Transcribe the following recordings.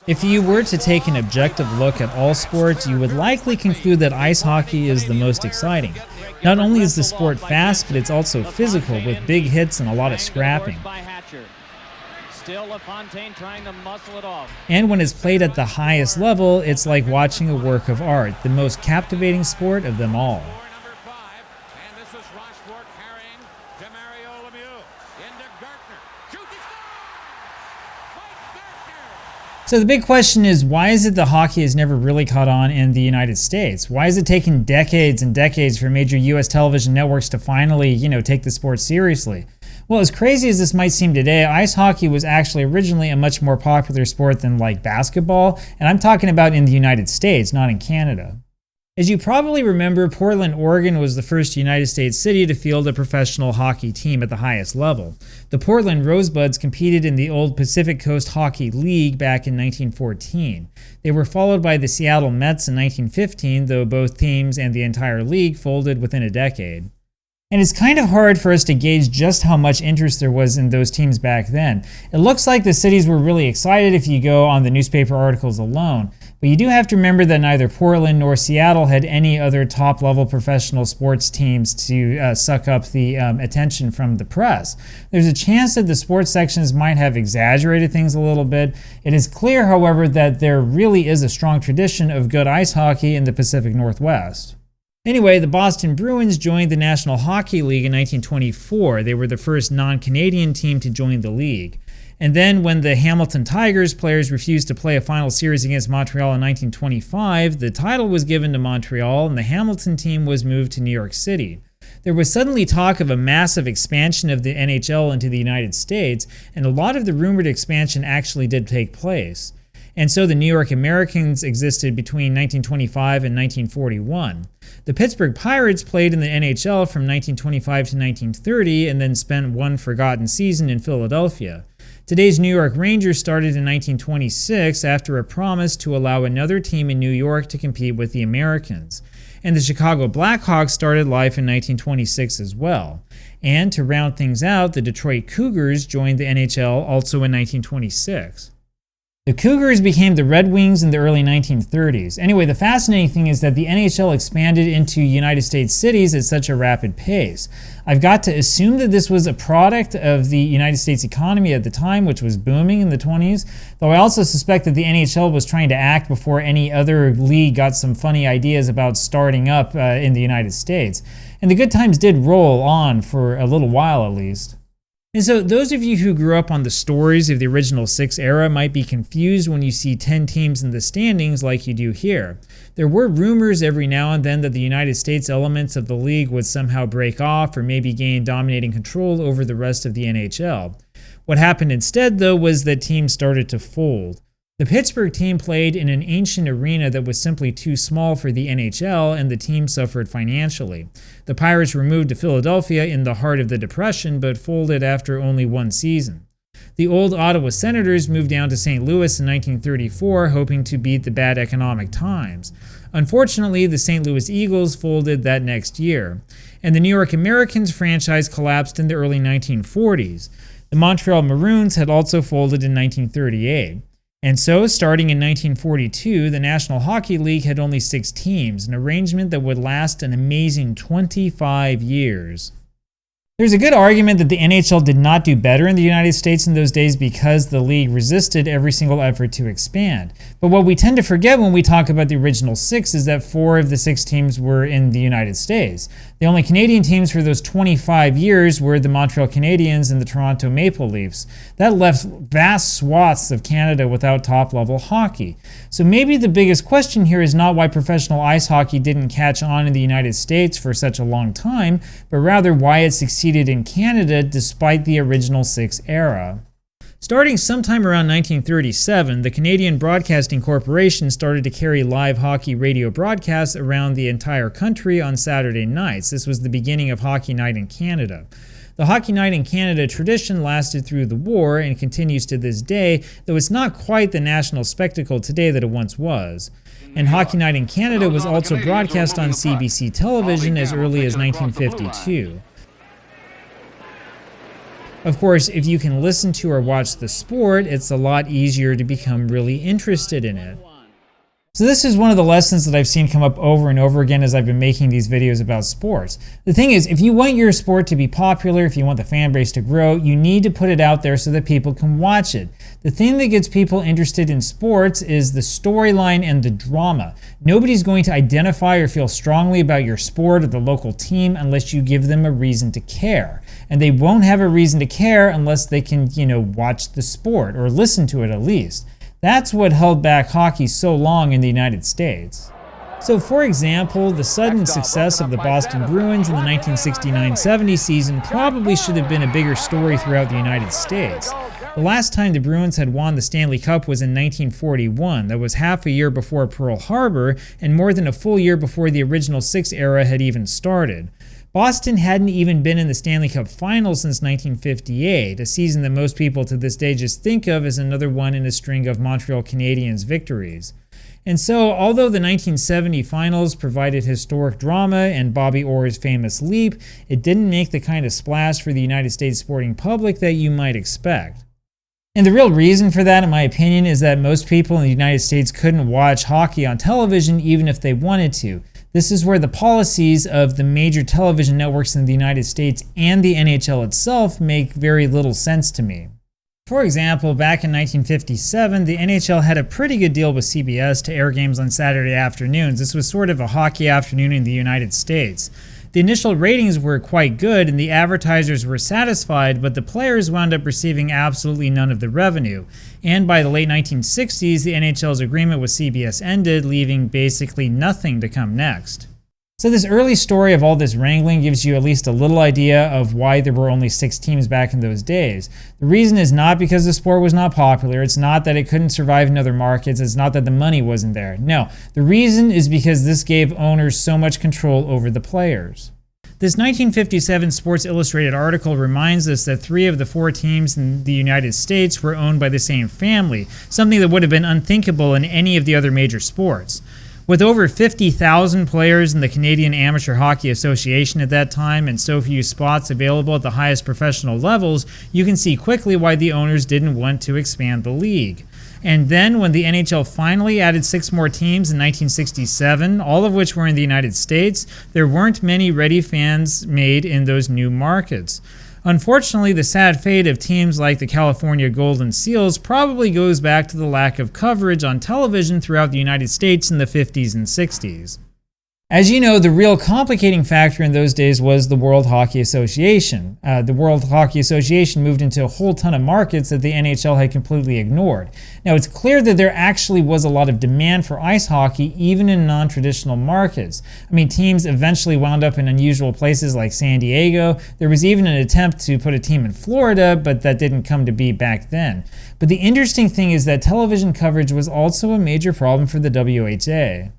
If you were to take an objective look at all sports, you would likely conclude that ice hockey is the most exciting. Not only is the sport fast, but it's also physical with big hits and a lot of scrapping. And when it's played at the highest level, it's like watching a work of art, the most captivating sport of them all. So the big question is, why is it that hockey has never really caught on in the United States? Why has it taken decades and decades for major US television networks to finally, take the sport seriously? Well, as crazy as this might seem today, ice hockey was actually originally a much more popular sport than like basketball, and I'm talking about in the United States, not in Canada. As you probably remember, Portland, Oregon was the first United States city to field a professional hockey team at the highest level. The Portland Rosebuds competed in the old Pacific Coast Hockey League back in 1914. They were followed by the Seattle Mets in 1915, though both teams and the entire league folded within a decade. And it's kind of hard for us to gauge just how much interest there was in those teams back then. It looks like the cities were really excited if you go on the newspaper articles alone, but you do have to remember that neither Portland nor Seattle had any other top-level professional sports teams to suck up the attention from the press. There's a chance that the sports sections might have exaggerated things a little bit. It is clear, however, that there really is a strong tradition of good ice hockey in the Pacific Northwest. Anyway, the Boston Bruins joined the National Hockey League in 1924. They were the first non-Canadian team to join the league. And then when the Hamilton Tigers players refused to play a final series against Montreal in 1925, the title was given to Montreal and the Hamilton team was moved to New York City. There was suddenly talk of a massive expansion of the NHL into the United States, and a lot of the rumored expansion actually did take place. And so the New York Americans existed between 1925 and 1941. The Pittsburgh Pirates played in the NHL from 1925 to 1930 and then spent one forgotten season in Philadelphia. Today's New York Rangers started in 1926 after a promise to allow another team in New York to compete with the Americans. And the Chicago Blackhawks started life in 1926 as well. And to round things out, the Detroit Cougars joined the NHL also in 1926. The Cougars became the Red Wings in the early 1930s. Anyway, the fascinating thing is that the NHL expanded into United States cities at such a rapid pace. I've got to assume that this was a product of the United States economy at the time, which was booming in the 20s, though I also suspect that the NHL was trying to act before any other league got some funny ideas about starting up in the United States. And the good times did roll on for a little while at least. And so those of you who grew up on the stories of the original six era might be confused when you see 10 teams in the standings like you do here. There were rumors every now and then that the United States elements of the league would somehow break off or maybe gain dominating control over the rest of the NHL. What happened instead, though, was that teams started to fold. The Pittsburgh team played in an ancient arena that was simply too small for the NHL, and the team suffered financially. The Pirates were moved to Philadelphia in the heart of the Depression, but folded after only one season. The old Ottawa Senators moved down to St. Louis in 1934, hoping to beat the bad economic times. Unfortunately, the St. Louis Eagles folded that next year, and the New York Americans franchise collapsed in the early 1940s. The Montreal Maroons had also folded in 1938. And so, starting in 1942, the National Hockey League had only 6 teams, an arrangement that would last an amazing 25 years. There's a good argument that the NHL did not do better in the United States in those days because the league resisted every single effort to expand. But what we tend to forget when we talk about the original 6 is that 4 of the 6 teams were in the United States. The only Canadian teams for those 25 years were the Montreal Canadiens and the Toronto Maple Leafs. That left vast swaths of Canada without top-level hockey. So maybe the biggest question here is not why professional ice hockey didn't catch on in the United States for such a long time, but rather why it succeeded in Canada despite the original 6 era. Starting sometime around 1937, the Canadian Broadcasting Corporation started to carry live hockey radio broadcasts around the entire country on Saturday nights. This was the beginning of Hockey Night in Canada. The Hockey Night in Canada tradition lasted through the war and continues to this day, though it's not quite the national spectacle today that it once was. And Hockey Night in Canada was also broadcast on CBC television as early as 1952. Of course, if you can listen to or watch the sport, it's a lot easier to become really interested in it. So this is one of the lessons that I've seen come up over and over again as I've been making these videos about sports. The thing is, if you want your sport to be popular, if you want the fan base to grow, you need to put it out there so that people can watch it. The thing that gets people interested in sports is the storyline and the drama. Nobody's going to identify or feel strongly about your sport or the local team unless you give them a reason to care. And they won't have a reason to care unless they can, watch the sport or listen to it at least. That's what held back hockey so long in the United States. So for example, the sudden success of the Boston Bruins in the 1969-70 season probably should have been a bigger story throughout the United States. The last time the Bruins had won the Stanley Cup was in 1941. That was half a year before Pearl Harbor and more than a full year before the original Six era had even started. Boston hadn't even been in the Stanley Cup Finals since 1958, a season that most people to this day just think of as another one in a string of Montreal Canadiens victories. And so, although the 1970 Finals provided historic drama and Bobby Orr's famous leap, it didn't make the kind of splash for the United States sporting public that you might expect. And the real reason for that, in my opinion, is that most people in the United States couldn't watch hockey on television even if they wanted to. This is where the policies of the major television networks in the United States and the NHL itself make very little sense to me. For example, back in 1957, the NHL had a pretty good deal with CBS to air games on Saturday afternoons. This was sort of a hockey afternoon in the United States. The initial ratings were quite good and the advertisers were satisfied, but the players wound up receiving absolutely none of the revenue. And by the late 1960s, the NHL's agreement with CBS ended, leaving basically nothing to come next. So this early story of all this wrangling gives you at least a little idea of why there were only 6 teams back in those days. The reason is not because the sport was not popular, it's not that it couldn't survive in other markets, it's not that the money wasn't there. No, the reason is because this gave owners so much control over the players. This 1957 Sports Illustrated article reminds us that 3 of the 4 teams in the United States were owned by the same family, something that would have been unthinkable in any of the other major sports. With over 50,000 players in the Canadian Amateur Hockey Association at that time and so few spots available at the highest professional levels, you can see quickly why the owners didn't want to expand the league. And then when the NHL finally added 6 more teams in 1967, all of which were in the United States, there weren't many ready fans made in those new markets. Unfortunately, the sad fate of teams like the California Golden Seals probably goes back to the lack of coverage on television throughout the United States in the 50s and 60s. As you know, the real complicating factor in those days was the World Hockey Association. The World Hockey Association moved into a whole ton of markets that the NHL had completely ignored. Now, it's clear that there actually was a lot of demand for ice hockey, even in non-traditional markets. I mean, teams eventually wound up in unusual places like San Diego. There was even an attempt to put a team in Florida, but that didn't come to be back then. But the interesting thing is that television coverage was also a major problem for the WHA.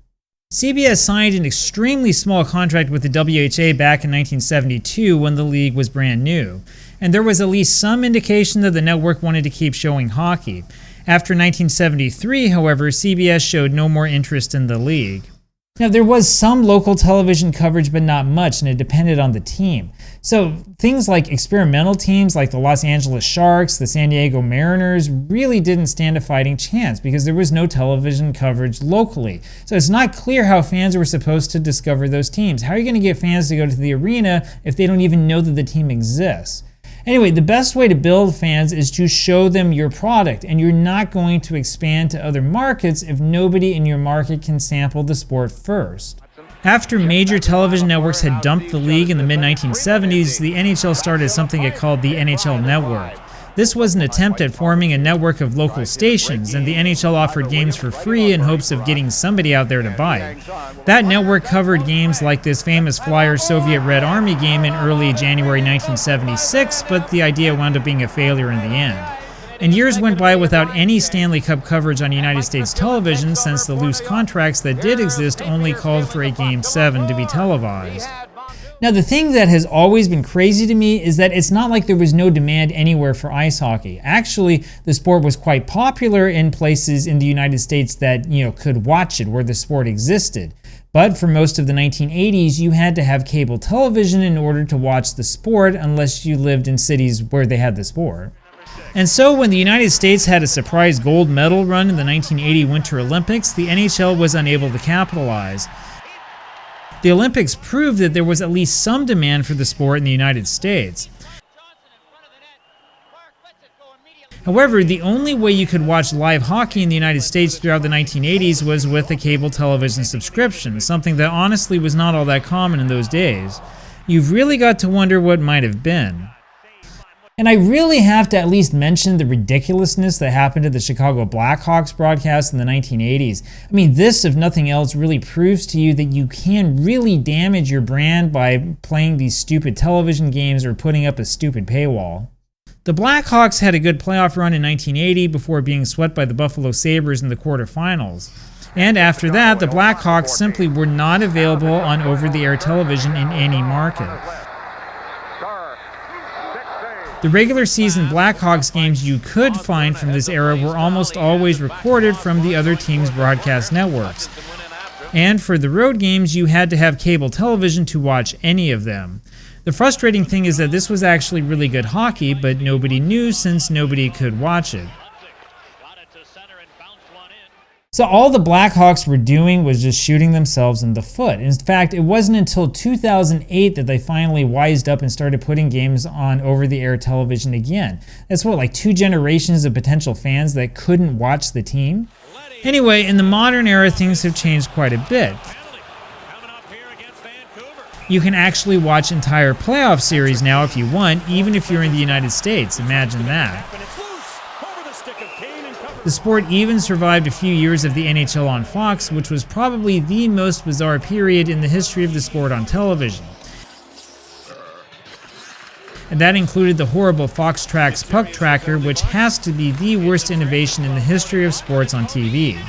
CBS signed an extremely small contract with the WHA back in 1972 when the league was brand new, and there was at least some indication that the network wanted to keep showing hockey. After 1973, however, CBS showed no more interest in the league. Now, there was some local television coverage, but not much, and it depended on the team. So things like experimental teams like the Los Angeles Sharks, the San Diego Mariners really didn't stand a fighting chance because there was no television coverage locally. So it's not clear how fans were supposed to discover those teams. How are you going to get fans to go to the arena if they don't even know that the team exists? Anyway, the best way to build fans is to show them your product, and you're not going to expand to other markets if nobody in your market can sample the sport first. After major television networks had dumped the league in the mid-1970s, the NHL started something it called the NHL Network. This was an attempt at forming a network of local stations, and the NHL offered games for free in hopes of getting somebody out there to buy it. That network covered games like this famous Flyers Soviet Red Army game in early January 1976, but the idea wound up being a failure in the end. And years went by without any Stanley Cup coverage on United States television since the loose contracts that did exist only called for a Game 7 to be televised. Now, the thing that has always been crazy to me is that it's not like there was no demand anywhere for ice hockey. Actually, the sport was quite popular in places in the United States that, could watch it, where the sport existed. But for most of the 1980s, you had to have cable television in order to watch the sport unless you lived in cities where they had the sport. And so when the United States had a surprise gold medal run in the 1980 Winter Olympics, the NHL was unable to capitalize. The Olympics proved that there was at least some demand for the sport in the United States. However, the only way you could watch live hockey in the United States throughout the 1980s was with a cable television subscription, something that honestly was not all that common in those days. You've really got to wonder what might have been. And I really have to at least mention the ridiculousness that happened to the Chicago Blackhawks broadcast in the 1980s. I mean, this, if nothing else, really proves to you that you can really damage your brand by playing these stupid television games or putting up a stupid paywall. The Blackhawks had a good playoff run in 1980 before being swept by the Buffalo Sabres in the quarterfinals. And after that, the Blackhawks simply were not available on over-the-air television in any market. The regular season Blackhawks games you could find from this era were almost always recorded from the other team's broadcast networks. And for the road games, you had to have cable television to watch any of them. The frustrating thing is that this was actually really good hockey, but nobody knew since nobody could watch it. So all the Blackhawks were doing was just shooting themselves in the foot. In fact, it wasn't until 2008 that they finally wised up and started putting games on over-the-air television again. That's what, like 2 generations of potential fans that couldn't watch the team? Anyway, in the modern era, things have changed quite a bit. You can actually watch entire playoff series now if you want, even if you're in the United States. Imagine that. The sport even survived a few years of the NHL on Fox, which was probably the most bizarre period in the history of the sport on television. And that included the horrible Fox Tracks Puck Tracker, which has to be the worst innovation in the history of sports on TV.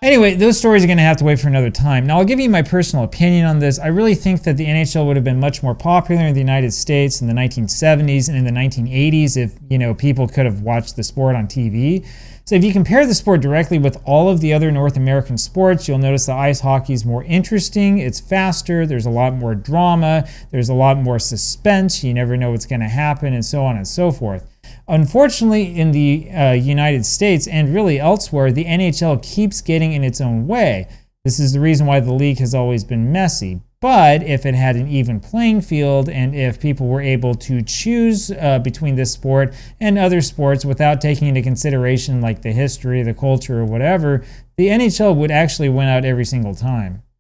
Anyway, those stories are going to have to wait for another time. Now, I'll give you my personal opinion on this. I really think that the NHL would have been much more popular in the United States in the 1970s and in the 1980s if, people could have watched the sport on TV. So if you compare the sport directly with all of the other North American sports, you'll notice that ice hockey is more interesting, it's faster, there's a lot more drama, there's a lot more suspense, you never know what's going to happen, and so on and so forth. Unfortunately, in the United States and really elsewhere, the NHL keeps getting in its own way. This is the reason why the league has always been messy. But if it had an even playing field and if people were able to choose between this sport and other sports without taking into consideration like the history, the culture, or whatever, the NHL would actually win out every single time.